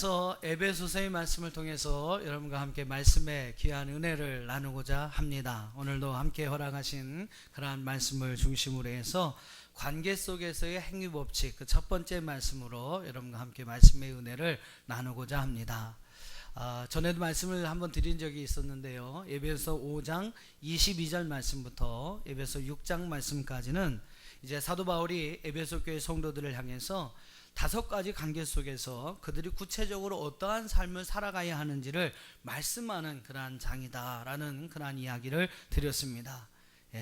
이어서 에베소서의 말씀을 통해서 여러분과 함께 말씀의 귀한 은혜를 나누고자 합니다. 오늘도 함께 허락하신 그러한 말씀을 중심으로 해서 관계 속에서의 행위법칙, 그 첫 번째 말씀으로 여러분과 함께 말씀의 은혜를 나누고자 합니다. 전에도 말씀을 한번 드린 적이 있었는데요. 에베소 5장 22절 말씀부터 에베소 6장 말씀까지는 이제 사도 바울이 에베소 교회 성도들을 향해서 5가지 관계 속에서 그들이 구체적으로 어떠한 삶을 살아가야 하는지를 말씀하는 그러한 장이다라는 그러한 이야기를 드렸습니다.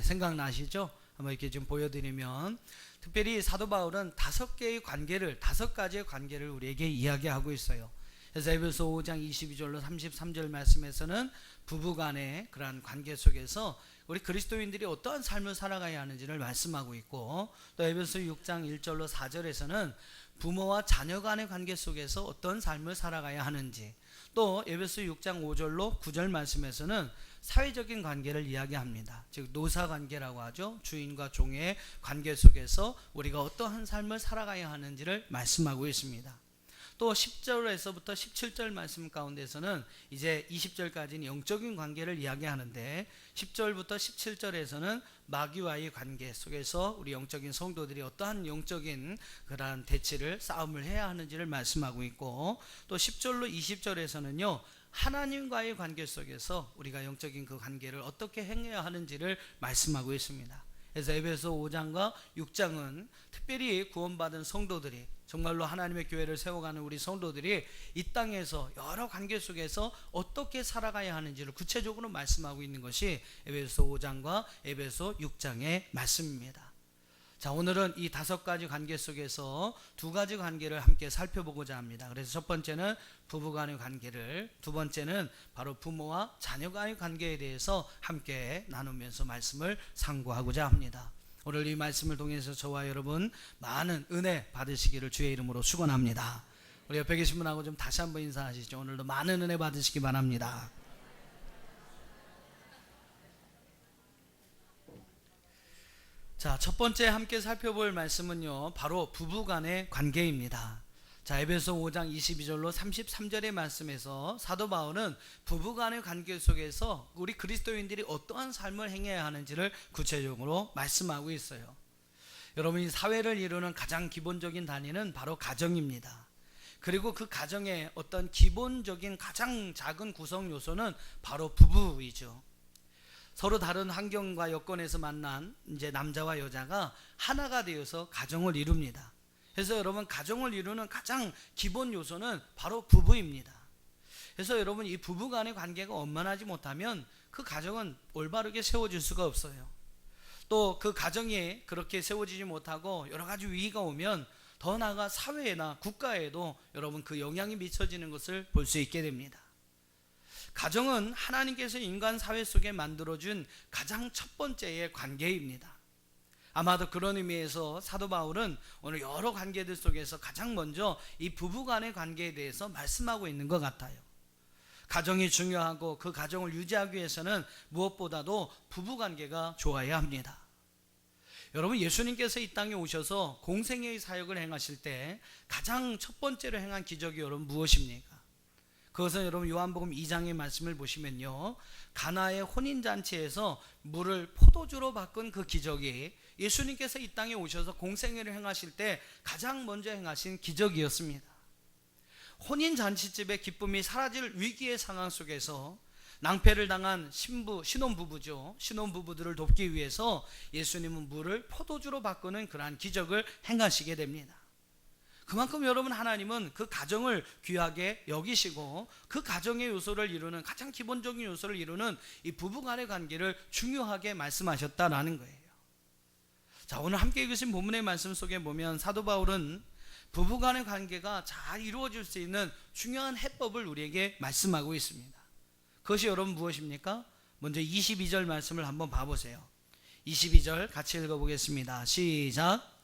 생각나시죠? 한번 이렇게 좀 보여드리면, 특별히 사도 바울은 5가지의 관계를 우리에게 이야기하고 있어요. 그래서 에베소 5장 22절로 33절 말씀에서는 부부간의 그러한 관계 속에서 우리 그리스도인들이 어떠한 삶을 살아가야 하는지를 말씀하고 있고, 또 에베소 6장 1절로 4절에서는 부모와 자녀 간의 관계 속에서 어떤 삶을 살아가야 하는지, 또 에베소 6장 5절로 9절 말씀에서는 사회적인 관계를 이야기합니다. 즉 노사관계라고 하죠. 주인과 종의 관계 속에서 우리가 어떠한 삶을 살아가야 하는지를 말씀하고 있습니다. 또 10절에서부터 17절 말씀 가운데서는 이제 20절까지는 영적인 관계를 이야기하는데, 10절부터 17절에서는 마귀와의 관계 속에서 우리 영적인 성도들이 어떠한 영적인 그러한 대치를, 싸움을 해야 하는지를 말씀하고 있고, 또 10절로 20절에서는요 하나님과의 관계 속에서 우리가 영적인 그 관계를 어떻게 행해야 하는지를 말씀하고 있습니다. 그래서 에베소 5장과 6장은 특별히 구원받은 성도들이, 정말로 하나님의 교회를 세워가는 우리 성도들이 이 땅에서 여러 관계 속에서 어떻게 살아가야 하는지를 구체적으로 말씀하고 있는 것이 에베소 5장과 에베소 6장의 말씀입니다. 자, 오늘은 이 5가지 관계 속에서 2가지 관계를 함께 살펴보고자 합니다. 그래서 첫 번째는 부부 간의 관계를, 두 번째는 바로 부모와 자녀 간의 관계에 대해서 함께 나누면서 말씀을 상고하고자 합니다. 오늘 이 말씀을 통해서 저와 여러분 많은 은혜 받으시기를 주의 이름으로 축원합니다. 우리 옆에 계신 분하고 좀 다시 한번 인사하시죠. 오늘도 많은 은혜 받으시기 바랍니다. 자, 첫 번째 함께 살펴볼 말씀은요 바로 부부 간의 관계입니다. 자, 에베소 5장 22절로 33절의 말씀에서 사도 바울은 부부 간의 관계 속에서 우리 그리스도인들이 어떠한 삶을 행해야 하는지를 구체적으로 말씀하고 있어요. 여러분이 사회를 이루는 가장 기본적인 단위는 바로 가정입니다. 그리고 그 가정의 어떤 기본적인 가장 작은 구성 요소는 바로 부부이죠. 서로 다른 환경과 여건에서 만난 이제 남자와 여자가 하나가 되어서 가정을 이룹니다. 그래서 여러분, 가정을 이루는 가장 기본 요소는 바로 부부입니다. 그래서 여러분, 이 부부 간의 관계가 원만하지 못하면 그 가정은 올바르게 세워질 수가 없어요. 또 그 가정이 그렇게 세워지지 못하고 여러 가지 위기가 오면 더 나아가 사회나 국가에도 여러분 그 영향이 미쳐지는 것을 볼 수 있게 됩니다. 가정은 하나님께서 인간 사회 속에 만들어준 가장 첫 번째의 관계입니다. 아마도 그런 의미에서 사도 바울은 오늘 여러 관계들 속에서 가장 먼저 이 부부 간의 관계에 대해서 말씀하고 있는 것 같아요. 가정이 중요하고 그 가정을 유지하기 위해서는 무엇보다도 부부 관계가 좋아야 합니다. 여러분, 예수님께서 이 땅에 오셔서 공생애의 사역을 행하실 때 가장 첫 번째로 행한 기적이 여러분 무엇입니까? 그것은 여러분 요한복음 2장의 말씀을 보시면요, 가나의 혼인잔치에서 물을 포도주로 바꾼 그 기적이 예수님께서 이 땅에 오셔서 공생애를 행하실 때 가장 먼저 행하신 기적이었습니다. 혼인잔치집의 기쁨이 사라질 위기의 상황 속에서 낭패를 당한 신혼부부들을 돕기 위해서 예수님은 물을 포도주로 바꾸는 그러한 기적을 행하시게 됩니다. 그만큼 여러분, 하나님은 그 가정을 귀하게 여기시고 그 가정의 요소를 이루는, 가장 기본적인 요소를 이루는 이 부부 간의 관계를 중요하게 말씀하셨다라는 거예요. 자, 오늘 함께 읽으신 본문의 말씀 속에 보면 사도 바울은 부부 간의 관계가 잘 이루어질 수 있는 중요한 해법을 우리에게 말씀하고 있습니다. 그것이 여러분 무엇입니까? 먼저 22절 말씀을 한번 봐보세요. 22절 같이 읽어보겠습니다. 시작.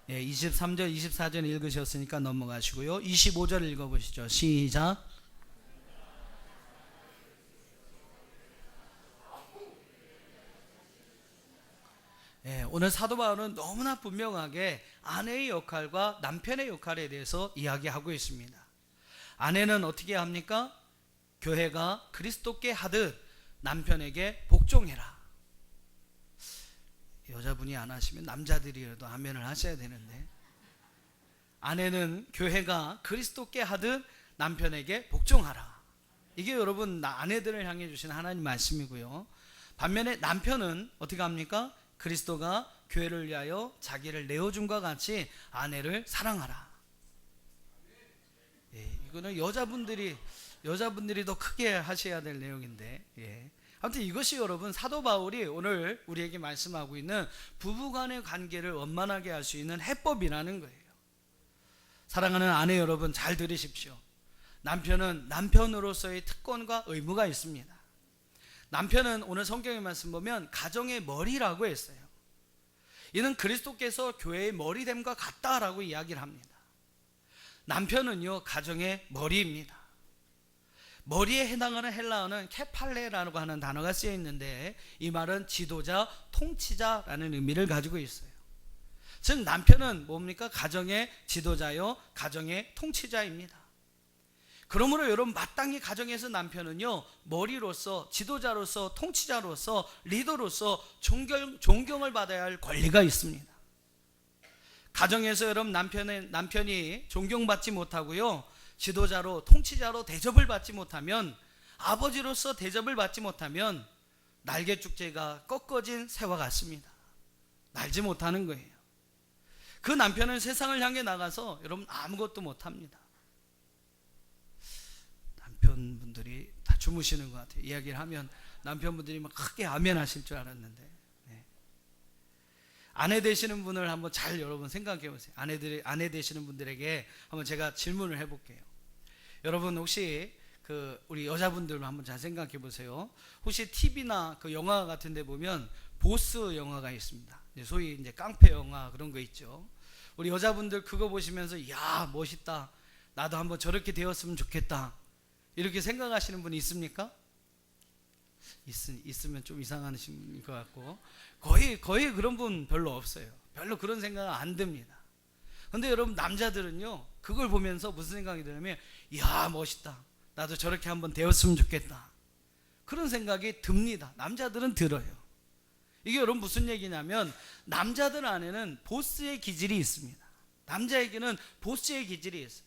23절 24절 읽으셨으니까 넘어가시고요. 25절 읽어보시죠. 시작. 오늘 사도 바울은 너무나 분명하게 아내의 역할과 남편의 역할에 대해서 이야기하고 있습니다. 아내는 어떻게 합니까? 교회가 그리스도께 하듯 남편에게 복종해라. 여자분이 안 하시면 남자들이라도 아멘을 하셔야 되는데, 아내는 교회가 그리스도께 하듯 남편에게 복종하라. 이게 여러분 아내들을 향해 주신 하나님 말씀이고요. 반면에 남편은 어떻게 합니까? 그리스도가 교회를 위하여 자기를 내어줌과 같이 아내를 사랑하라. 예, 이거는 여자분들이 더 크게 하셔야 될 내용인데, 예. 아무튼 이것이 여러분 사도 바울이 오늘 우리에게 말씀하고 있는 부부간의 관계를 원만하게 할 수 있는 해법이라는 거예요. 사랑하는 아내 여러분, 잘 들으십시오. 남편은 남편으로서의 특권과 의무가 있습니다. 남편은 오늘 성경의 말씀 보면 가정의 머리라고 했어요. 이는 그리스도께서 교회의 머리됨과 같다라고 이야기를 합니다. 남편은요, 가정의 머리입니다. 머리에 해당하는 헬라어는 케팔레라고 하는 단어가 쓰여 있는데, 이 말은 지도자, 통치자라는 의미를 가지고 있어요. 즉 남편은 뭡니까? 가정의 지도자요, 가정의 통치자입니다. 그러므로 여러분, 마땅히 가정에서 남편은요, 머리로서, 지도자로서, 통치자로서, 리더로서 존경을 받아야 할 권리가 있습니다. 가정에서 여러분 남편이 존경받지 못하고요, 지도자로, 통치자로 대접을 받지 못하면, 아버지로서 대접을 받지 못하면 날개축제가 꺾어진 새와 같습니다. 날지 못하는 거예요. 그 남편은 세상을 향해 나가서 여러분 아무것도 못합니다. 남편분들이 다 주무시는 것 같아요. 이야기를 하면 남편분들이 막 크게 아멘 하실 줄 알았는데, 네. 아내 되시는 분을 한번 잘 여러분 생각해 보세요. 아내 되시는 분들에게 한번 제가 질문을 해볼게요. 여러분 혹시 우리 여자분들 한번 잘 생각해 보세요. 혹시 TV나 그 영화 같은 데 보면 보스 영화가 있습니다. 소위 이제 깡패 영화 그런 거 있죠. 우리 여자분들 그거 보시면서 야, 멋있다, 나도 한번 저렇게 되었으면 좋겠다, 이렇게 생각하시는 분이 있습니까? 있으면 좀 이상하신 것 같고, 거의 그런 분 별로 없어요. 별로 그런 생각 안 듭니다. 근데 여러분 남자들은요, 그걸 보면서 무슨 생각이 드냐면, 이야 멋있다, 나도 저렇게 한번 되었으면 좋겠다, 그런 생각이 듭니다. 남자들은 들어요. 이게 여러분 무슨 얘기냐면, 남자들 안에는 보스의 기질이 있습니다. 남자에게는 보스의 기질이 있어요.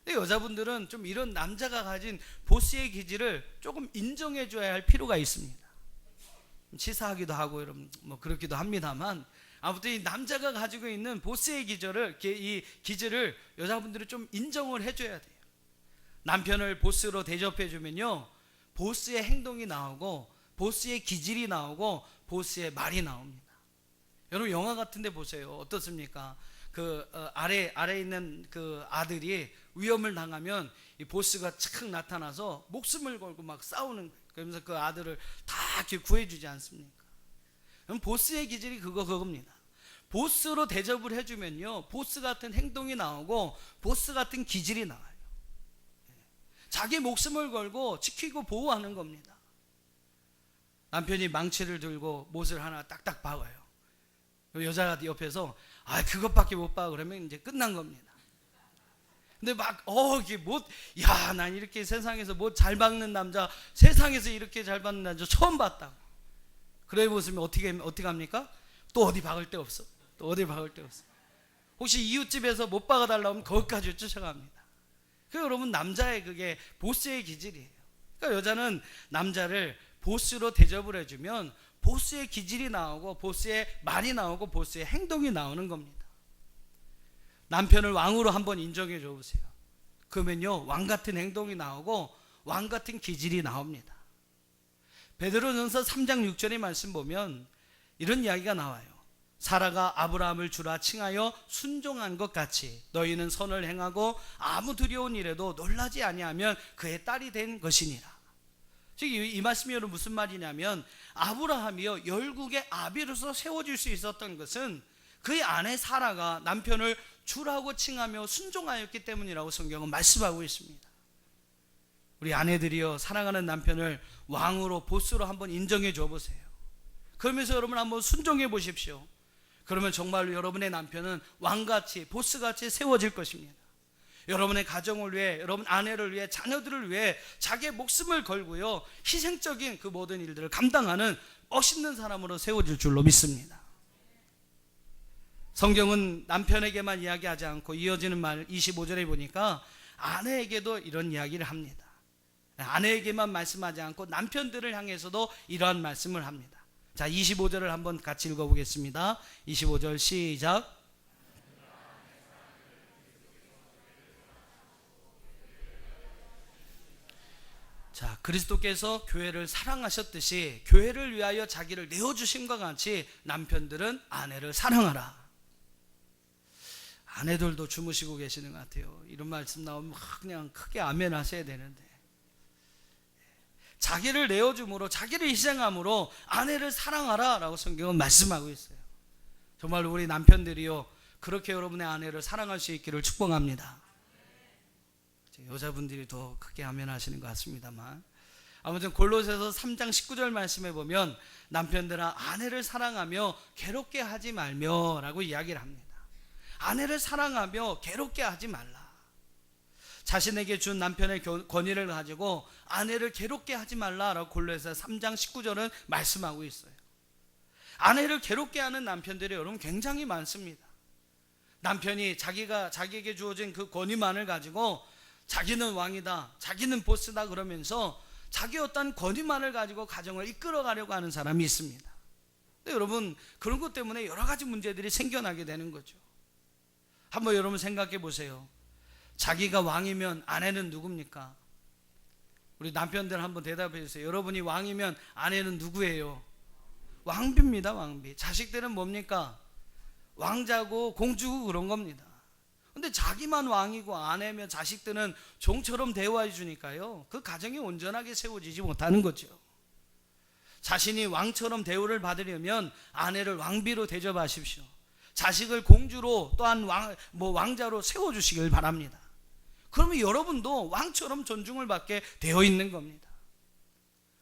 근데 여자분들은 좀 이런 남자가 가진 보스의 기질을 조금 인정해 줘야 할 필요가 있습니다. 치사하기도 하고 여러분 뭐 그렇기도 합니다만, 아무튼 이 남자가 가지고 있는 보스의 이 기질을 여자분들이 좀 인정을 해줘야 돼요. 남편을 보스로 대접해 주면요, 보스의 행동이 나오고, 보스의 기질이 나오고, 보스의 말이 나옵니다. 여러분 영화 같은 데 보세요. 어떻습니까? 아래 있는 그 아들이 위험을 당하면 이 보스가 착 나타나서 목숨을 걸고 막 싸우는 거예요. 그러면서 그 아들을 다 이렇게 구해주지 않습니까? 그럼 보스의 기질이 그겁니다. 보스로 대접을 해주면요, 보스 같은 행동이 나오고, 보스 같은 기질이 나와요. 자기 목숨을 걸고 지키고 보호하는 겁니다. 남편이 망치를 들고 못을 하나 딱딱 박아요. 여자가 옆에서 그것밖에 못 봐 그러면 이제 끝난 겁니다. 근데 이게 난 이렇게 세상에서 못 잘 박는 남자, 세상에서 이렇게 잘 박는 남자 처음 봤다고. 그래 보시면 어떻게 합니까? 또 어디 박을 데 없어. 혹시 이웃집에서 못 박아달라면 거기까지 쫓아갑니다. 여러분 남자의 그게 보스의 기질이에요. 그러니까 여자는 남자를 보스로 대접을 해주면 보스의 기질이 나오고, 보스의 말이 나오고, 보스의 행동이 나오는 겁니다. 남편을 왕으로 한번 인정해 줘 보세요. 그러면요, 왕 같은 행동이 나오고, 왕 같은 기질이 나옵니다. 베드로전서 3장 6절의 말씀 보면 이런 이야기가 나와요. 사라가 아브라함을 주라 칭하여 순종한 것 같이 너희는 선을 행하고 아무 두려운 일에도 놀라지 아니하면 그의 딸이 된 것이니라. 즉 이 말씀이 무슨 말이냐면, 아브라함이요 열국의 아비로서 세워질 수 있었던 것은 그의 아내 사라가 남편을 주라고 칭하며 순종하였기 때문이라고 성경은 말씀하고 있습니다. 우리 아내들이요, 사랑하는 남편을 왕으로, 보스로 한번 인정해 줘 보세요. 그러면서 여러분 한번 순종해 보십시오. 그러면 정말로 여러분의 남편은 왕같이 보스같이 세워질 것입니다. 여러분의 가정을 위해, 여러분 아내를 위해, 자녀들을 위해 자기의 목숨을 걸고요, 희생적인 그 모든 일들을 감당하는 멋있는 사람으로 세워질 줄로 믿습니다. 성경은 남편에게만 이야기하지 않고 이어지는 말 25절에 보니까 아내에게도 이런 이야기를 합니다. 아내에게만 말씀하지 않고 남편들을 향해서도 이러한 말씀을 합니다. 자, 25절을 한번 같이 읽어보겠습니다. 25절 시작. 자, 그리스도께서 교회를 사랑하셨듯이 교회를 위하여 자기를 내어주심과 같이 남편들은 아내를 사랑하라. 아내들도 주무시고 계시는 것 같아요. 이런 말씀 나오면 그냥 크게 아멘 하셔야 되는데, 자기를 내어줌으로, 자기를 희생함으로 아내를 사랑하라 라고 성경은 말씀하고 있어요. 정말 우리 남편들이요, 그렇게 여러분의 아내를 사랑할 수 있기를 축복합니다. 여자분들이 더 크게 아멘 하시는 것 같습니다만, 아무튼 골로새서 3장 19절 말씀에 보면 남편들아 아내를 사랑하며 괴롭게 하지 말며 라고 이야기를 합니다. 아내를 사랑하며 괴롭게 하지 말라. 자신에게 준 남편의 권위를 가지고 아내를 괴롭게 하지 말라라고 골로새서 3장 19절은 말씀하고 있어요. 아내를 괴롭게 하는 남편들이 여러분 굉장히 많습니다. 남편이 자기에게 주어진 그 권위만을 가지고 자기는 왕이다, 자기는 보스다 그러면서 자기 어떤 권위만을 가지고 가정을 이끌어가려고 하는 사람이 있습니다. 근데 여러분, 그런 것 때문에 여러 가지 문제들이 생겨나게 되는 거죠. 한번 여러분 생각해 보세요. 자기가 왕이면 아내는 누굽니까? 우리 남편들 한번 대답해 주세요. 여러분이 왕이면 아내는 누구예요? 왕비입니다. 왕비. 자식들은 뭡니까? 왕자고 공주고 그런 겁니다. 근데 자기만 왕이고 아내면 자식들은 종처럼 대우해 주니까요, 그 가정이 온전하게 세워지지 못하는 거죠. 자신이 왕처럼 대우를 받으려면 아내를 왕비로 대접하십시오. 자식을 공주로, 또한 왕자로 세워주시길 바랍니다. 그러면 여러분도 왕처럼 존중을 받게 되어 있는 겁니다.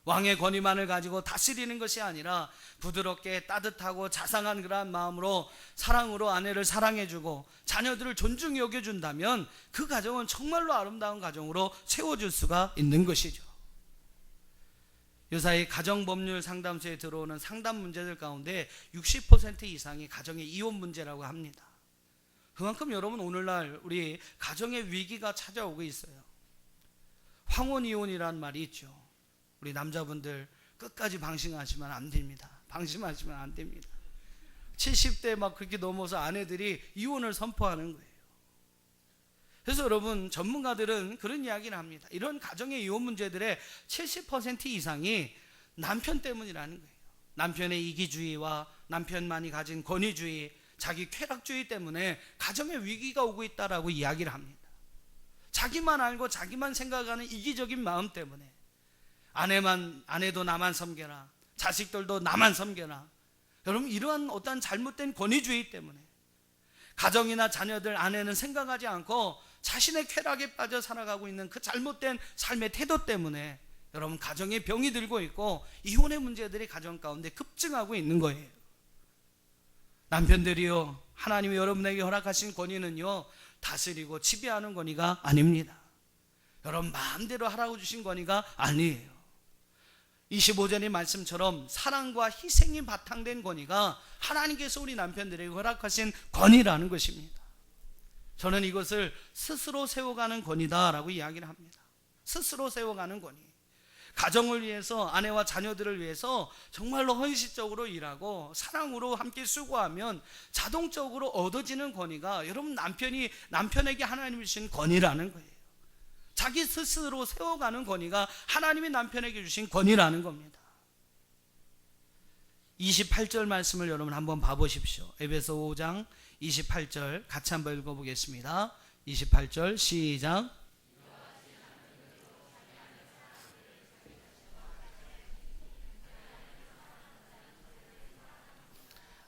왕의 권위만을 가지고 다스리는 것이 아니라 부드럽게 따뜻하고 자상한 그러한 마음으로, 사랑으로 아내를 사랑해주고 자녀들을 존중히 여겨준다면 그 가정은 정말로 아름다운 가정으로 세워질 수가 있는 것이죠. 요사이 가정법률 상담소에 들어오는 상담 문제들 가운데 60% 이상이 가정의 이혼 문제라고 합니다. 그만큼 여러분, 오늘날 우리 가정의 위기가 찾아오고 있어요. 황혼이혼이라는 말이 있죠. 우리 남자분들 끝까지 방심하시면 안 됩니다. 방심하시면 안 됩니다. 70대 막 그렇게 넘어서 아내들이 이혼을 선포하는 거예요. 그래서 여러분, 전문가들은 그런 이야기를 합니다. 이런 가정의 이혼 문제들의 70% 이상이 남편 때문이라는 거예요. 남편의 이기주의와 남편만이 가진 권위주의, 자기 쾌락주의 때문에 가정의 위기가 오고 있다라고 이야기를 합니다. 자기만 알고 자기만 생각하는 이기적인 마음 때문에 아내도 나만 섬겨라, 자식들도 나만 섬겨라. 여러분, 이러한 어떤 잘못된 권위주의 때문에 가정이나 자녀들, 아내는 생각하지 않고 자신의 쾌락에 빠져 살아가고 있는 그 잘못된 삶의 태도 때문에 여러분, 가정에 병이 들고 있고 이혼의 문제들이 가정 가운데 급증하고 있는 거예요. 남편들이요, 하나님이 여러분에게 허락하신 권위는요, 다스리고 지배하는 권위가 아닙니다. 여러분 마음대로 하라고 주신 권위가 아니에요. 25절의 말씀처럼 사랑과 희생이 바탕된 권위가 하나님께서 우리 남편들에게 허락하신 권위라는 것입니다. 저는 이것을 스스로 세워가는 권위다라고 이야기를 합니다. 스스로 세워가는 권위. 가정을 위해서, 아내와 자녀들을 위해서 정말로 헌신적으로 일하고 사랑으로 함께 수고하면 자동적으로 얻어지는 권위가 여러분 남편에게 하나님이 주신 권위라는 거예요. 자기 스스로 세워가는 권위가 하나님이 남편에게 주신 권위라는 겁니다. 28절 말씀을 여러분 한번 봐보십시오. 에베소 5장 28절 같이 한번 읽어보겠습니다. 28절 시작.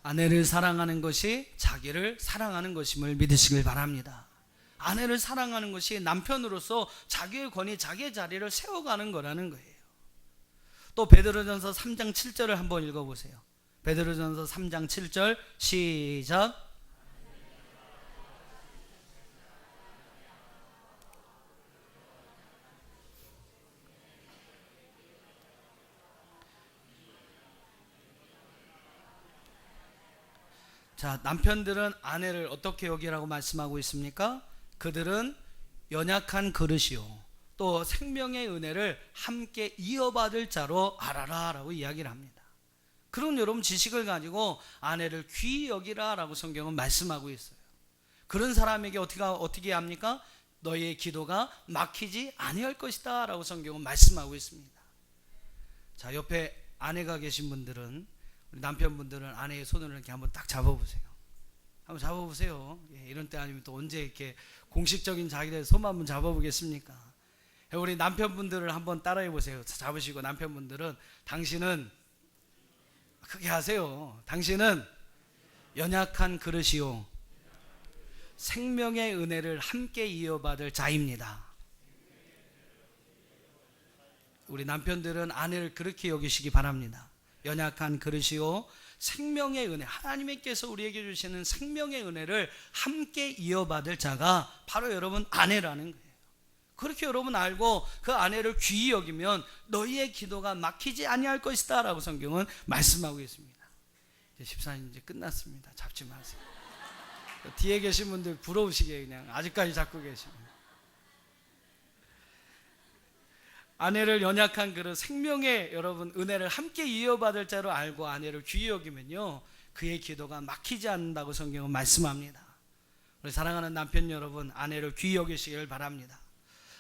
아내를 사랑하는 것이 자기를 사랑하는 것임을 믿으시길 바랍니다. 아내를 사랑하는 것이 남편으로서 자기의 권위, 자기의 자리를 세워가는 거라는 거예요. 또 베드로전서 3장 7절을 한번 읽어보세요. 베드로전서 3장 7절 시작. 자, 남편들은 아내를 어떻게 여기라고 말씀하고 있습니까? 그들은 연약한 그릇이요 또 생명의 은혜를 함께 이어받을 자로 알아라 라고 이야기를 합니다. 그럼 여러분 지식을 가지고 아내를 귀히 여기라 라고 성경은 말씀하고 있어요. 그런 사람에게 어떻게 합니까? 너희의 기도가 막히지 아니할 것이다 라고 성경은 말씀하고 있습니다. 자, 옆에 아내가 계신 분들은, 우리 남편분들은 아내의 손을 이렇게 한번 딱 잡아보세요. 한번 잡아보세요. 예, 이런 때 아니면 또 언제 이렇게 공식적인 자기들 손 한번 잡아보겠습니까? 우리 남편분들을 한번 따라해 보세요. 잡으시고 남편분들은, 당신은 크게 하세요. 당신은 연약한 그릇이요 생명의 은혜를 함께 이어받을 자입니다. 우리 남편들은 아내를 그렇게 여기시기 바랍니다. 연약한 그릇이요 생명의 은혜, 하나님께서 우리에게 주시는 생명의 은혜를 함께 이어받을 자가 바로 여러분 아내라는 거예요. 그렇게 여러분 알고 그 아내를 귀히 여기면 너희의 기도가 막히지 아니할 것이다 라고 성경은 말씀하고 있습니다. 이제 집사님 이제 끝났습니다. 잡지 마세요. 뒤에 계신 분들 부러우시게 그냥 아직까지 잡고 계시면. 아내를 연약한 그릇 생명의 여러분 은혜를 함께 이어받을 자로 알고 아내를 귀히 여기면요 그의 기도가 막히지 않는다고 성경은 말씀합니다. 우리 사랑하는 남편 여러분, 아내를 귀히 여기시길 바랍니다.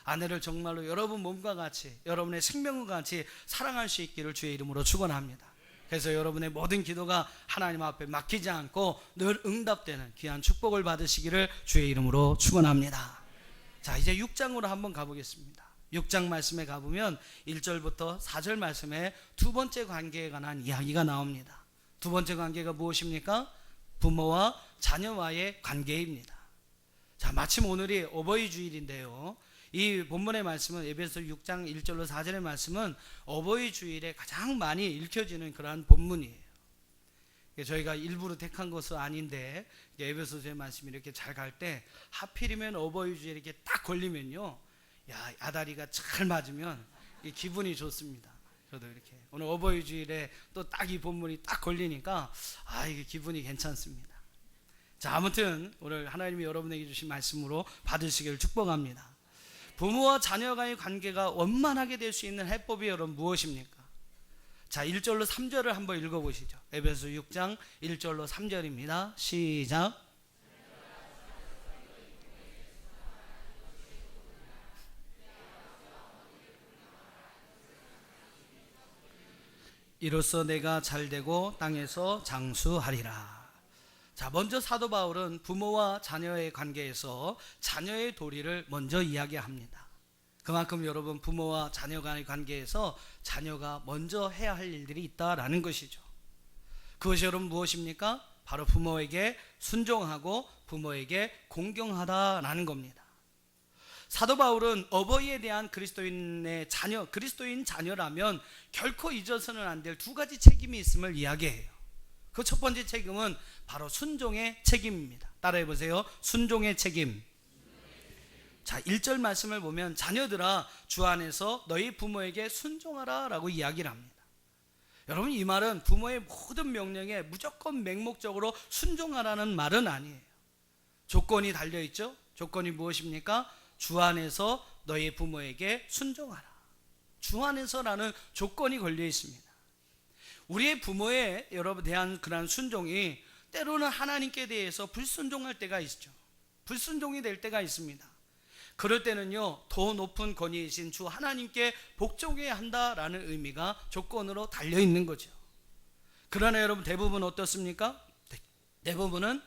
아내를 정말로 여러분 몸과 같이, 여러분의 생명과 같이 사랑할 수 있기를 주의 이름으로 축원합니다. 그래서 여러분의 모든 기도가 하나님 앞에 막히지 않고 늘 응답되는 귀한 축복을 받으시기를 주의 이름으로 축원합니다. 자, 이제 6장으로 한번 가보겠습니다. 6장 말씀에 가보면 1절부터 4절 말씀에 두 번째 관계에 관한 이야기가 나옵니다. 두 번째 관계가 무엇입니까? 부모와 자녀와의 관계입니다. 자, 마침 오늘이 어버이 주일인데요, 이 본문의 말씀은 에베소 6장 1절로 4절의 말씀은 어버이 주일에 가장 많이 읽혀지는 그러한 본문이에요. 저희가 일부러 택한 것은 아닌데 에베소서의 말씀이 이렇게 잘 갈 때 하필이면 어버이 주일에 이렇게 딱 걸리면요, 야, 아다리가 잘 맞으면 기분이 좋습니다. 저도 이렇게 오늘 어버이 주일에 또 딱 이 본문이 딱 걸리니까 이게 기분이 괜찮습니다. 자, 아무튼 오늘 하나님이 여러분에게 주신 말씀으로 받으시기를 축복합니다. 부모와 자녀 간의 관계가 원만하게 될 수 있는 해법이 여러분 무엇입니까? 자, 1절로 3절을 한번 읽어보시죠. 에베소 6장 1절로 3절입니다. 시작. 이로써 내가 잘되고 땅에서 장수하리라. 자, 먼저 사도 바울은 부모와 자녀의 관계에서 자녀의 도리를 먼저 이야기합니다. 그만큼 여러분 부모와 자녀 간의 관계에서 자녀가 먼저 해야 할 일들이 있다라는 것이죠. 그것이 여러분 무엇입니까? 바로 부모에게 순종하고 부모에게 공경하다라는 겁니다. 사도 바울은 어버이에 대한 그리스도인 자녀라면 결코 잊어서는 안 될 두 가지 책임이 있음을 이야기해요. 그 첫 번째 책임은 바로 순종의 책임입니다. 따라해 보세요. 순종의 책임. 자, 1절 말씀을 보면 자녀들아 주 안에서 너희 부모에게 순종하라 라고 이야기를 합니다. 여러분, 이 말은 부모의 모든 명령에 무조건 맹목적으로 순종하라는 말은 아니에요. 조건이 달려있죠. 조건이 무엇입니까? 주 안에서 너희 부모에게 순종하라. 주 안에서라는 조건이 걸려 있습니다. 우리의 부모에 여러분 대한 그런 순종이 때로는 하나님께 대해서 불순종할 때가 있죠. 불순종이 될 때가 있습니다. 그럴 때는요, 더 높은 권위이신 주 하나님께 복종해야 한다라는 의미가 조건으로 달려 있는 거죠. 그러나 여러분 대부분 어떻습니까? 대부분은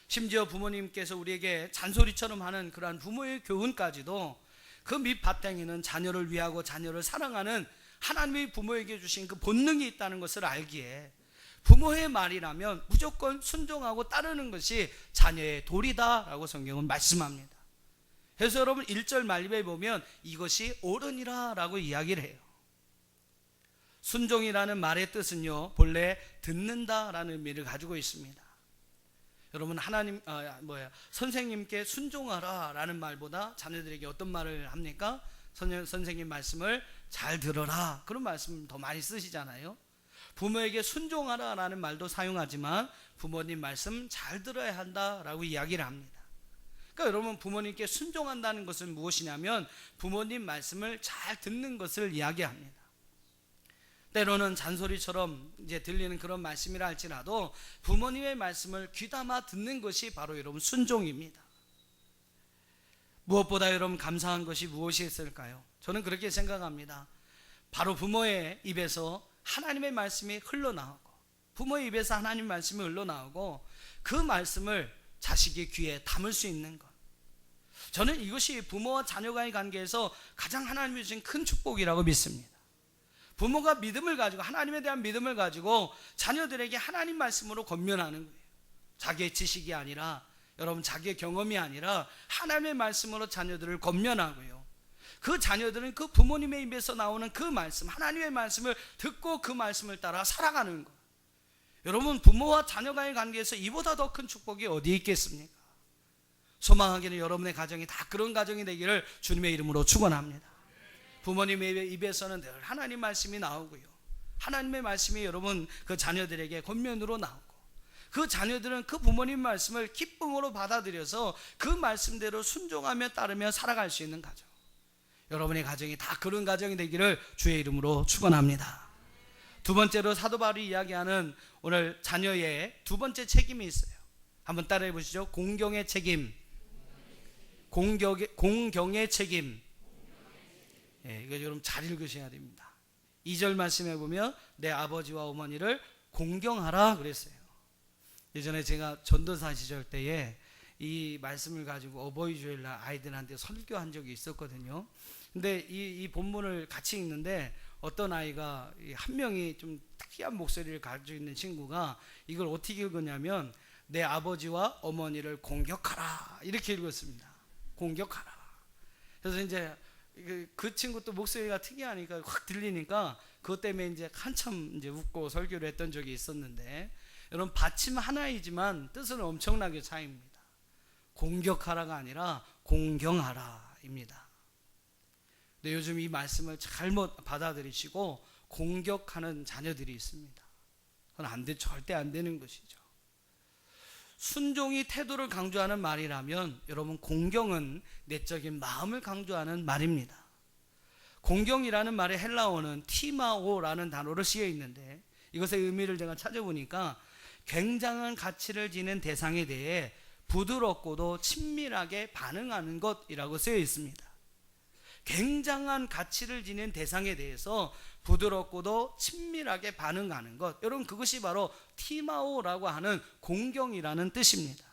심지어 부모님께서 우리에게 잔소리처럼 하는 그러한 부모의 교훈까지도 그 밑바탕에는 자녀를 위하고 자녀를 사랑하는 하나님의 부모에게 주신 그 본능이 있다는 것을 알기에 부모의 말이라면 무조건 순종하고 따르는 것이 자녀의 도리다라고 성경은 말씀합니다. 그래서 여러분 1절 말씀에 보면 이것이 옳으니라 라고 이야기를 해요. 순종이라는 말의 뜻은요, 본래 듣는다라는 의미를 가지고 있습니다. 여러분, 선생님께 순종하라라는 말보다 자녀들에게 어떤 말을 합니까? 선생님 말씀을 잘 들어라, 그런 말씀 더 많이 쓰시잖아요. 부모에게 순종하라라는 말도 사용하지만 부모님 말씀 잘 들어야 한다라고 이야기를 합니다. 그러니까 여러분, 부모님께 순종한다는 것은 무엇이냐면 부모님 말씀을 잘 듣는 것을 이야기합니다. 때로는 잔소리처럼 이제 들리는 그런 말씀이라 할지라도 부모님의 말씀을 귀담아 듣는 것이 바로 여러분 순종입니다. 무엇보다 여러분 감사한 것이 무엇이 있을까요? 저는 그렇게 생각합니다. 바로 부모의 입에서 하나님의 말씀이 흘러나오고, 부모의 입에서 하나님 말씀이 흘러나오고 그 말씀을 자식의 귀에 담을 수 있는 것, 저는 이것이 부모와 자녀간의 관계에서 가장 하나님이 주신 큰 축복이라고 믿습니다. 부모가 믿음을 가지고, 하나님에 대한 믿음을 가지고 자녀들에게 하나님 말씀으로 권면하는 거예요. 자기의 지식이 아니라, 여러분, 자기의 경험이 아니라 하나님의 말씀으로 자녀들을 권면하고요, 그 자녀들은 그 부모님의 입에서 나오는 그 말씀, 하나님의 말씀을 듣고 그 말씀을 따라 살아가는 것. 여러분, 부모와 자녀간의 관계에서 이보다 더 큰 축복이 어디 있겠습니까? 소망하기는 여러분의 가정이 다 그런 가정이 되기를 주님의 이름으로 축원합니다. 부모님의 입에서는 늘 하나님 말씀이 나오고요, 하나님의 말씀이 여러분 그 자녀들에게 권면으로 나오고, 그 자녀들은 그 부모님 말씀을 기쁨으로 받아들여서 그 말씀대로 순종하며 따르며 살아갈 수 있는 가정, 여러분의 가정이 다 그런 가정이 되기를 주의 이름으로 축원합니다. 두 번째로 사도 바울이 이야기하는 오늘 자녀의 두 번째 책임이 있어요. 한번 따라해 보시죠. 공경의 책임. 공경의 책임. 이거 여러분 잘 읽으셔야 됩니다. 2절 말씀해 보면 내 아버지와 어머니를 공경하라 그랬어요. 예전에 제가 전도사 시절 때에 이 말씀을 가지고 어버이 주일날 아이들한테 설교한 적이 있었거든요. 근데 이 본문을 같이 읽는데 어떤 아이가, 한 명이 좀 특이한 목소리를 가지고 있는 친구가 이걸 어떻게 읽었냐면 내 아버지와 어머니를 공격하라 이렇게 읽었습니다. 공격하라. 그래서 이제 그 친구 또 목소리가 특이하니까 확 들리니까 그것 때문에 이제 한참 이제 웃고 설교를 했던 적이 있었는데, 여러분, 받침 하나이지만 뜻은 엄청나게 차이입니다. 공격하라가 아니라 공경하라입니다. 근데 요즘 이 말씀을 잘못 받아들이시고 공격하는 자녀들이 있습니다. 그건 절대 안 되는 것이죠. 순종이 태도를 강조하는 말이라면 여러분, 공경은 내적인 마음을 강조하는 말입니다. 공경이라는 말의 헬라어는 티마오라는 단어로 쓰여 있는데, 이것의 의미를 제가 찾아보니까 굉장한 가치를 지닌 대상에 대해 부드럽고도 친밀하게 반응하는 것이라고 쓰여 있습니다. 굉장한 가치를 지닌 대상에 대해서 부드럽고도 친밀하게 반응하는 것, 여러분, 그것이 바로 티마오라고 하는 공경이라는 뜻입니다.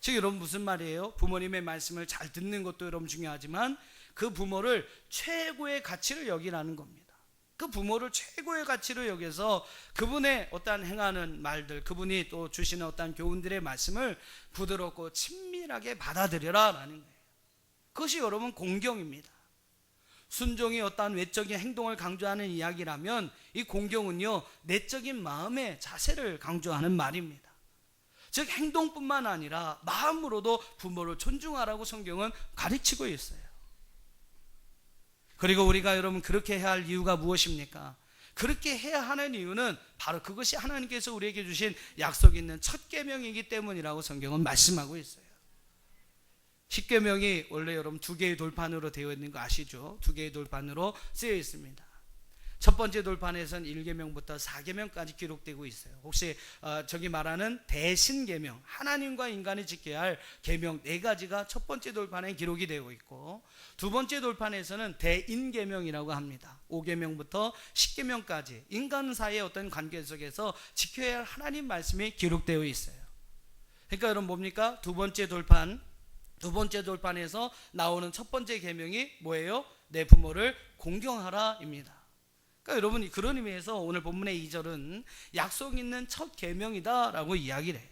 즉 여러분, 무슨 말이에요? 부모님의 말씀을 잘 듣는 것도 여러분 중요하지만 그 부모를 최고의 가치를 여기라는 겁니다. 그 부모를 최고의 가치로 여겨서 그분의 어떠한 행하는 말들, 그분이 또 주시는 어떠한 교훈들의 말씀을 부드럽고 친밀하게 받아들여라라는 거예요. 그것이 여러분 공경입니다. 순종이 어떠한 외적인 행동을 강조하는 이야기라면 이 공경은요, 내적인 마음의 자세를 강조하는 말입니다. 즉 행동뿐만 아니라 마음으로도 부모를 존중하라고 성경은 가르치고 있어요. 그리고 우리가 여러분 그렇게 해야 할 이유가 무엇입니까? 그렇게 해야 하는 이유는 바로 그것이 하나님께서 우리에게 주신 약속 있는 첫 계명이기 때문이라고 성경은 말씀하고 있어요. 십계명이 원래 여러분 두 개의 돌판으로 되어 있는 거 아시죠? 두 개의 돌판으로 쓰여 있습니다. 첫 번째 돌판에서는 1계명부터 4계명까지 기록되고 있어요. 혹시 저기 말하는 대신계명, 하나님과 인간이 지켜야 할 계명 4가지가 첫 번째 돌판에 기록이 되고 있고, 두 번째 돌판에서는 대인계명이라고 합니다. 5계명부터 10계명까지 인간 사이의 어떤 관계 속에서 지켜야 할 하나님 말씀이 기록되어 있어요. 그러니까 여러분 뭡니까? 두 번째 돌판에서 나오는 첫 번째 계명이 뭐예요? 내 부모를 공경하라입니다. 그러니까 여러분, 그런 의미에서 오늘 본문의 2절은 약속 있는 첫 계명이다라고 이야기를 해요.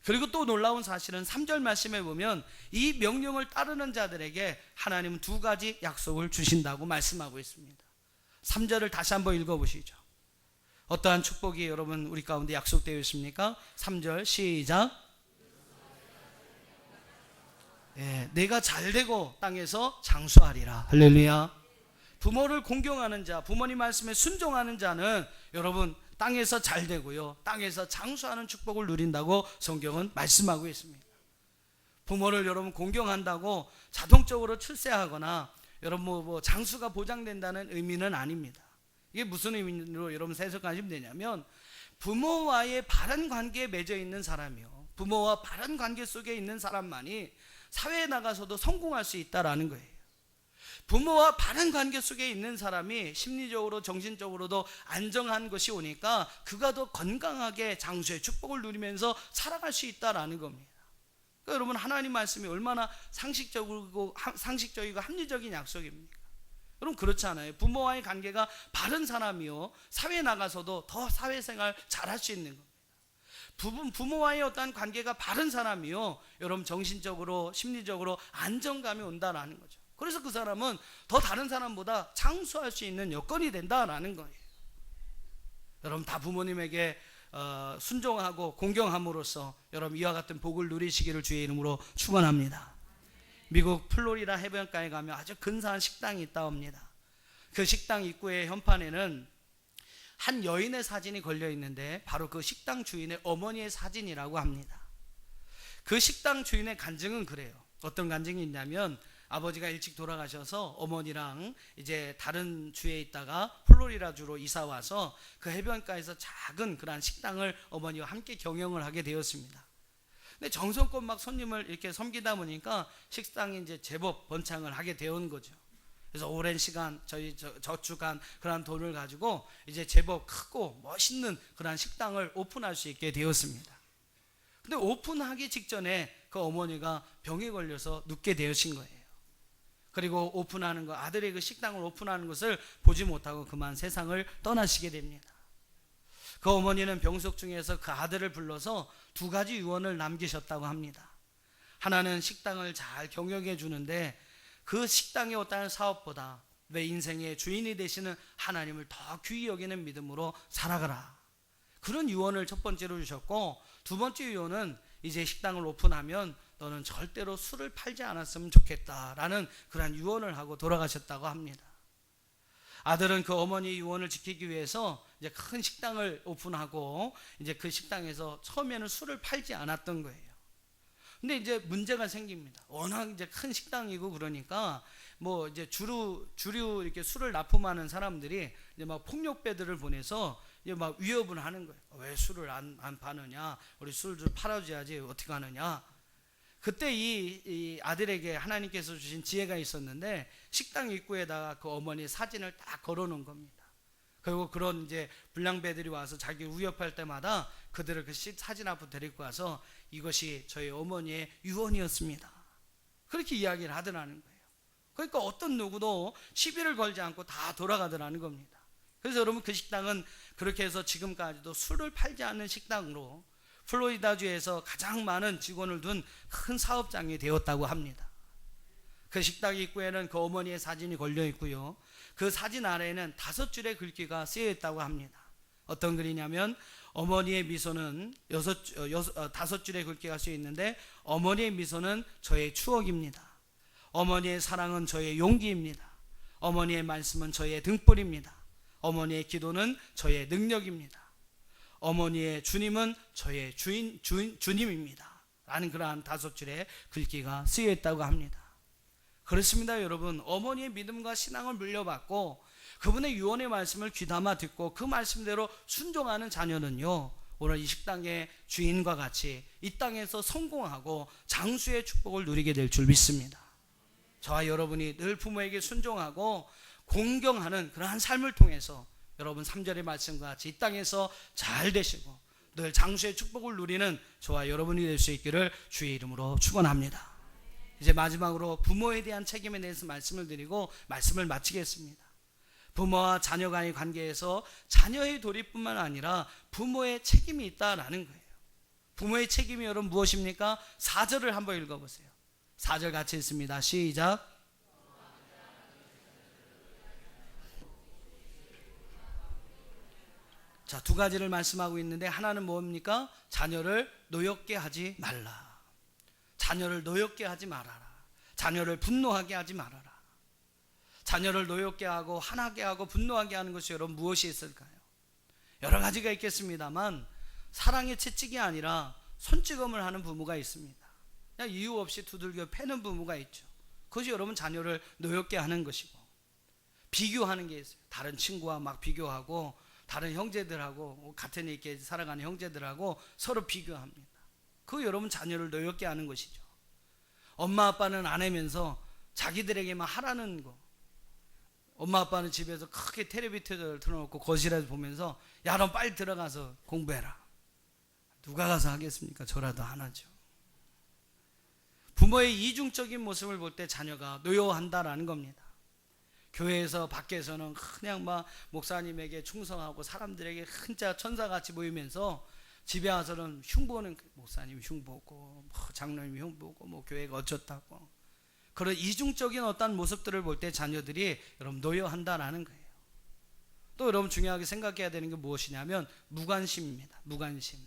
그리고 또 놀라운 사실은 3절 말씀에 보면 이 명령을 따르는 자들에게 하나님은 2가지 약속을 주신다고 말씀하고 있습니다. 3절을 다시 한번 읽어보시죠. 어떠한 축복이 여러분 우리 가운데 약속되어 있습니까? 3절 시작. 내가 잘되고 땅에서 장수하리라. 할렐루야. 부모를 공경하는 자, 부모님 말씀에 순종하는 자는 여러분 땅에서 잘되고요, 땅에서 장수하는 축복을 누린다고 성경은 말씀하고 있습니다. 부모를 여러분 공경한다고 자동적으로 출세하거나 여러분 뭐 장수가 보장된다는 의미는 아닙니다. 이게 무슨 의미로 여러분 해석하시면 되냐면, 부모와의 바른 관계에 맺어 있는 사람이요, 부모와 바른 관계 속에 있는 사람만이 사회에 나가서도 성공할 수 있다라는 거예요. 부모와 바른 관계 속에 있는 사람이 심리적으로 정신적으로도 안정한 것이 오니까 그가 더 건강하게 장수의 축복을 누리면서 살아갈 수 있다라는 겁니다. 그러니까 여러분 하나님 말씀이 얼마나 상식적이고 합리적인 약속입니까? 여러분 그렇지 않아요? 부모와의 관계가 바른 사람이요, 사회에 나가서도 더 사회생활 잘할 수 있는 겁니다. 부모와의 어떤 관계가 바른 사람이요, 여러분 정신적으로 심리적으로 안정감이 온다라는 거죠. 그래서 그 사람은 더 다른 사람보다 장수할 수 있는 여건이 된다라는 거예요. 여러분 다 부모님에게 순종하고 공경함으로써 여러분 이와 같은 복을 누리시기를 주의 이름으로 축원합니다. 미국 플로리다 해변가에 가면 아주 근사한 식당이 있다 합니다. 그 식당 입구의 현판에는 한 여인의 사진이 걸려 있는데 바로 그 식당 주인의 어머니의 사진이라고 합니다. 그 식당 주인의 간증은 그래요. 어떤 간증이 있냐면, 아버지가 일찍 돌아가셔서 어머니랑 이제 다른 주에 있다가 플로리다 주로 이사 와서 그 해변가에서 작은 그런 식당을 어머니와 함께 경영을 하게 되었습니다. 근데 정성껏 막 손님을 이렇게 섬기다 보니까 식당이 이제 제법 번창을 하게 되온 거죠. 그래서 오랜 시간 저축한 그런 돈을 가지고 이제 제법 크고 멋있는 그런 식당을 오픈할 수 있게 되었습니다. 근데 오픈하기 직전에 그 어머니가 병에 걸려서 눕게 되신 거예요. 그리고 오픈하는 거, 아들의 그 식당을 오픈하는 것을 보지 못하고 그만 세상을 떠나시게 됩니다. 그 어머니는 병석 중에서 그 아들을 불러서 두 가지 유언을 남기셨다고 합니다. 하나는 식당을 잘 경영해 주는데 그 식당의 어떠한 사업보다 내 인생의 주인이 되시는 하나님을 더 귀히 여기는 믿음으로 살아가라. 그런 유언을 첫 번째로 주셨고, 두 번째 유언은 이제 식당을 오픈하면 너는 절대로 술을 팔지 않았으면 좋겠다라는 그런 유언을 하고 돌아가셨다고 합니다. 아들은 그 어머니 유언을 지키기 위해서 이제 큰 식당을 오픈하고 이제 그 식당에서 처음에는 술을 팔지 않았던 거예요. 근데 이제 문제가 생깁니다. 워낙 이제 큰 식당이고 그러니까 뭐 이제 주류 이렇게 술을 납품하는 사람들이 이제 막 폭력배들을 보내서 이제 막 위협을 하는 거예요. 왜 술을 안 파느냐? 우리 술 좀 팔아줘야지 어떻게 하느냐? 그때 이 아들에게 하나님께서 주신 지혜가 있었는데, 식당 입구에다가 그 어머니 사진을 딱 걸어놓은 겁니다. 그리고 그런 이제 불량배들이 와서 자기 위협할 때마다 그들을 그 사진 앞으로 데리고 와서 이것이 저희 어머니의 유언이었습니다, 그렇게 이야기를 하더라는 거예요. 그러니까 어떤 누구도 시비를 걸지 않고 다 돌아가더라는 겁니다. 그래서 여러분 그 식당은 그렇게 해서 지금까지도 술을 팔지 않는 식당으로 플로리다주에서 가장 많은 직원을 둔 큰 사업장이 되었다고 합니다. 그 식당 입구에는 그 어머니의 사진이 걸려 있고요, 그 사진 아래에는 5줄의 글귀가 쓰여 있다고 합니다. 어떤 글이냐면, 어머니의 미소는 5줄의 글귀가 쓰여 있는데, 어머니의 미소는 저의 추억입니다. 어머니의 사랑은 저의 용기입니다. 어머니의 말씀은 저의 등불입니다. 어머니의 기도는 저의 능력입니다. 어머니의 주님은 저의 주님입니다. 라는 그러한 5줄의 글귀가 쓰여 있다고 합니다. 그렇습니다 여러분. 어머니의 믿음과 신앙을 물려받고 그분의 유언의 말씀을 귀담아 듣고 그 말씀대로 순종하는 자녀는요, 오늘 이 식당의 주인과 같이 이 땅에서 성공하고 장수의 축복을 누리게 될 줄 믿습니다. 저와 여러분이 늘 부모에게 순종하고 공경하는 그러한 삶을 통해서 여러분 3절의 말씀과 같이 이 땅에서 잘 되시고 늘 장수의 축복을 누리는 저와 여러분이 될 수 있기를 주의 이름으로 축원합니다. 이제 마지막으로 부모에 대한 책임에 대해서 말씀을 드리고 말씀을 마치겠습니다. 부모와 자녀 간의 관계에서 자녀의 도리뿐만 아니라 부모의 책임이 있다라는 거예요. 부모의 책임이 여러분 무엇입니까? 4절을 한번 읽어보세요. 4절 같이 읽습니다. 시작. 자, 두 가지를 말씀하고 있는데 하나는 뭡니까? 자녀를 노엽게 하지 말라. 자녀를 노엽게 하지 말아라. 자녀를 분노하게 하지 말아라. 자녀를 노엽게 하고 화나게 하고 분노하게 하는 것이 여러분 무엇이 있을까요? 여러 가지가 있겠습니다만 사랑의 채찍이 아니라 손찌검을 하는 부모가 있습니다. 그냥 이유 없이 두들겨 패는 부모가 있죠. 그것이 여러분 자녀를 노엽게 하는 것이고, 비교하는 게 있어요. 다른 친구와 막 비교하고, 다른 형제들하고, 같은 이렇게 살아가는 형제들하고 서로 비교합니다. 그거 여러분 자녀를 노엽게 하는 것이죠. 엄마 아빠는 안 하면서 자기들에게만 하라는 거. 엄마 아빠는 집에서 크게 텔레비전을 틀어놓고 거실에서 보면서 야, 너 빨리 들어가서 공부해라. 누가 가서 하겠습니까? 저라도 안 하죠. 부모의 이중적인 모습을 볼 때 자녀가 노여워한다라는 겁니다. 교회에서 밖에서는 그냥 막 목사님에게 충성하고 사람들에게 진짜 천사같이 보이면서 집에 와서는 흉보는, 목사님 흉보고 장로님 흉보고 뭐 교회가 어쩌다고, 그런 이중적인 어떤 모습들을 볼 때 자녀들이 여러분 노여한다라는 거예요. 또 여러분 중요하게 생각해야 되는 게 무엇이냐면 무관심입니다. 무관심.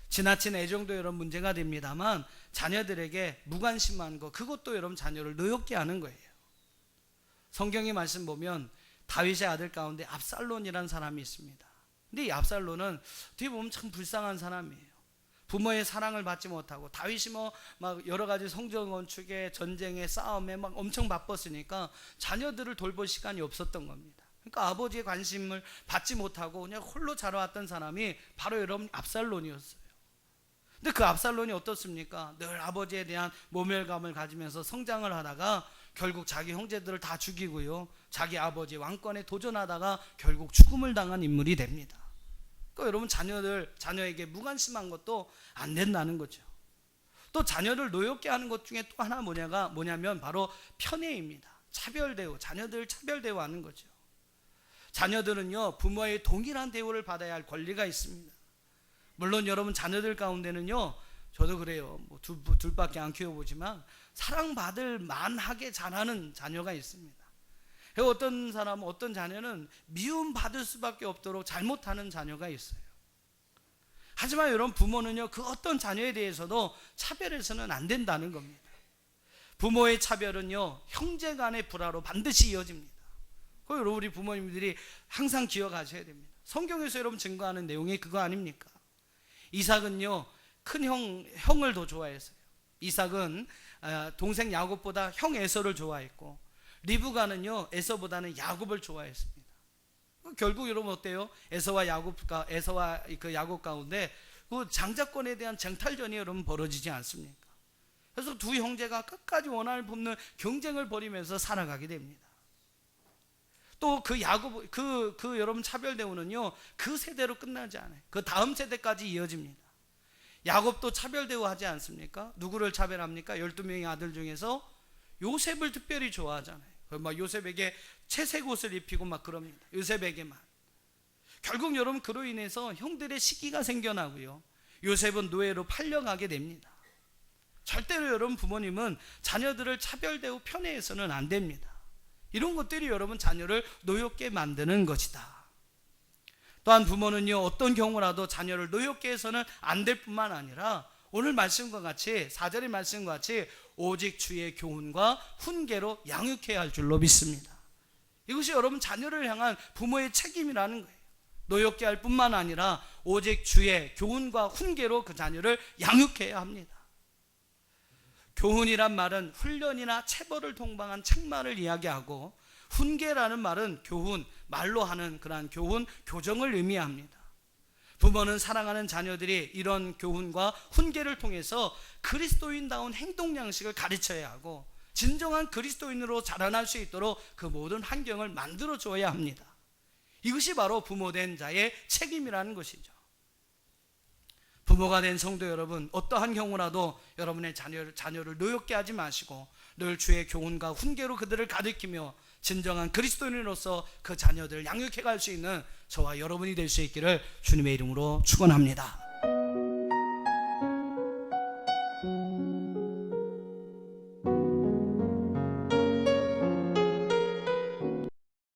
지나친 애정도 여러분 문제가 됩니다만 자녀들에게 무관심한 거, 그것도 여러분 자녀를 노엽게 하는 거예요. 성경의 말씀 보면 다윗의 아들 가운데 압살론이라는 사람이 있습니다. 근데 이 압살론은 뒤에 보면 참 불쌍한 사람이에요. 부모의 사랑을 받지 못하고, 다윗이 막 여러 가지 성전 건축에, 전쟁에, 싸움에 막 엄청 바빴으니까 자녀들을 돌볼 시간이 없었던 겁니다. 그러니까 아버지의 관심을 받지 못하고 그냥 홀로 자라왔던 사람이 바로 여러분 압살론이었어요. 근데 그 압살론이 어떻습니까? 늘 아버지에 대한 모멸감을 가지면서 성장을 하다가 결국 자기 형제들을 다 죽이고요, 자기 아버지 왕권에 도전하다가 결국 죽음을 당한 인물이 됩니다. 그러니까 여러분 자녀에게 무관심한 것도 안 된다는 거죠. 또 자녀를 노엽게 하는 것 중에 또 하나 뭐냐면 바로 편애입니다. 차별대우, 자녀들을 차별대우하는 거죠. 자녀들은요 부모의 동일한 대우를 받아야 할 권리가 있습니다. 물론 여러분 자녀들 가운데는요, 저도 그래요, 뭐 둘밖에 안 키워보지만 사랑받을 만하게 자라는 자녀가 있습니다. 어떤 사람은, 어떤 자녀는 미움받을 수밖에 없도록 잘못하는 자녀가 있어요. 하지만 여러분 부모는요 그 어떤 자녀에 대해서도 차별해서는 안 된다는 겁니다. 부모의 차별은요 형제 간의 불화로 반드시 이어집니다. 그거 여러분 우리 부모님들이 항상 기억하셔야 됩니다. 성경에서 여러분 증거하는 내용이 그거 아닙니까? 이삭은요 큰 형을 더 좋아했어요. 이삭은 동생 야곱보다 형 에서를 좋아했고, 리브가는요 에서보다는 야곱을 좋아했습니다. 결국 여러분 어때요? 에서와 그 야곱 가운데 그 장자권에 대한 쟁탈전이 여러분 벌어지지 않습니까? 그래서 두 형제가 끝까지 원한을 품는 경쟁을 벌이면서 살아가게 됩니다. 또 그 야곱, 그 여러분 차별 대우는요 그 세대로 끝나지 않아요. 그 다음 세대까지 이어집니다. 야곱도 차별 대우하지 않습니까? 누구를 차별합니까? 12명의 아들 중에서 요셉을 특별히 좋아하잖아요. 막 요셉에게 채색 옷을 입히고 막 그럽니다. 요셉에게만. 결국 여러분 그로 인해서 형들의 시기가 생겨나고요, 요셉은 노예로 팔려가게 됩니다. 절대로 여러분 부모님은 자녀들을 차별대우 편애해서는 안 됩니다. 이런 것들이 여러분 자녀를 노엽게 만드는 것이다. 또한 부모는요 어떤 경우라도 자녀를 노엽게 해서는 안 될 뿐만 아니라 오늘 말씀과 같이 4절의 말씀과 같이 오직 주의 교훈과 훈계로 양육해야 할 줄로 믿습니다. 이것이 여러분 자녀를 향한 부모의 책임이라는 거예요. 노엽게 할 뿐만 아니라 오직 주의 교훈과 훈계로 그 자녀를 양육해야 합니다. 교훈이란 말은 훈련이나 체벌을 동반한 책망을 이야기하고, 훈계라는 말은 교훈, 말로 하는 그러한 교훈, 교정을 의미합니다. 부모는 사랑하는 자녀들이 이런 교훈과 훈계를 통해서 그리스도인다운 행동 양식을 가르쳐야 하고, 진정한 그리스도인으로 자라날 수 있도록 그 모든 환경을 만들어 줘야 합니다. 이것이 바로 부모된 자의 책임이라는 것이죠. 부모가 된 성도 여러분, 어떠한 경우라도 여러분의 자녀를 노엽게 하지 마시고 늘 주의 교훈과 훈계로 그들을 가르치며 진정한 그리스도인으로서 그 자녀들을 양육해 갈 수 있는 저와 여러분이 될 수 있기를 주님의 이름으로 축원합니다.